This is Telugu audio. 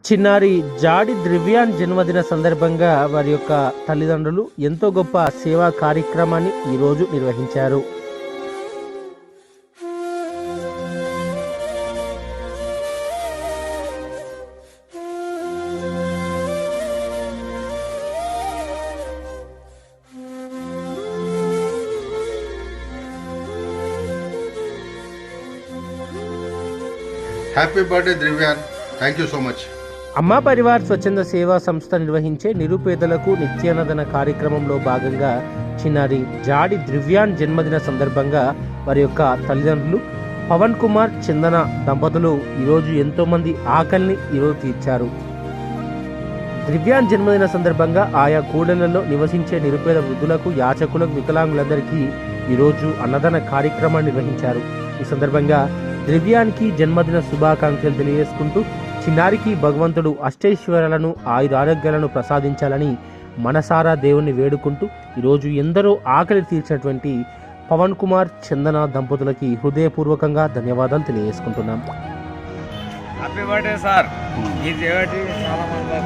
చిన్నారి జాడి ద్రవ్యాన్ జన్మదిన సందర్భంగా వారి యొక్క తల్లిదండ్రులు ఎంతో గొప్ప సేవా కార్యక్రమాన్ని ఈరోజు నిర్వహించారు. Happy birthday Dravyan, thank you so much. అమ్మా పరివార్ స్వచ్ఛంద సేవా సంస్థ నిర్వహించే నిరుపేదలకు నిత్యాన్నదాన కార్యక్రమంలో భాగంగా చిన్నారి జాడి ద్రవ్యాన్ జన్మదిన సందర్భంగా వారి యొక్క తల్లిదండ్రులు పవన్ కుమార్ చందన దంపతులు ఈరోజు ఎంతో మంది ఆకలిని ఈరోజు తీర్చారు. ద్రవ్యాన్ జన్మదిన సందర్భంగా ఆయా కూడళ్లలో నివసించే నిరుపేద వృద్ధులకు, యాచకులకు, వికలాంగులందరికీ ఈరోజు అన్నదాన కార్యక్రమాన్ని నిర్వహించారు. ఈ సందర్భంగా ద్రవ్యానికి జన్మదిన శుభాకాంక్షలు తెలియజేసుకుంటూ చిన్నారికి భగవంతుడు అష్టైశ్వర్యాలను, ఆయురారోగ్యాలను ప్రసాదించాలని మనసారా దేవుణ్ణి వేడుకుంటూ ఈరోజు ఎందరో ఆకలి తీర్చినటువంటి పవన్ కుమార్ చందన దంపతులకి హృదయపూర్వకంగా ధన్యవాదాలు తెలియజేసుకుంటున్నాం. Happy birthday sir. ఈ దేవటి చాలా మంది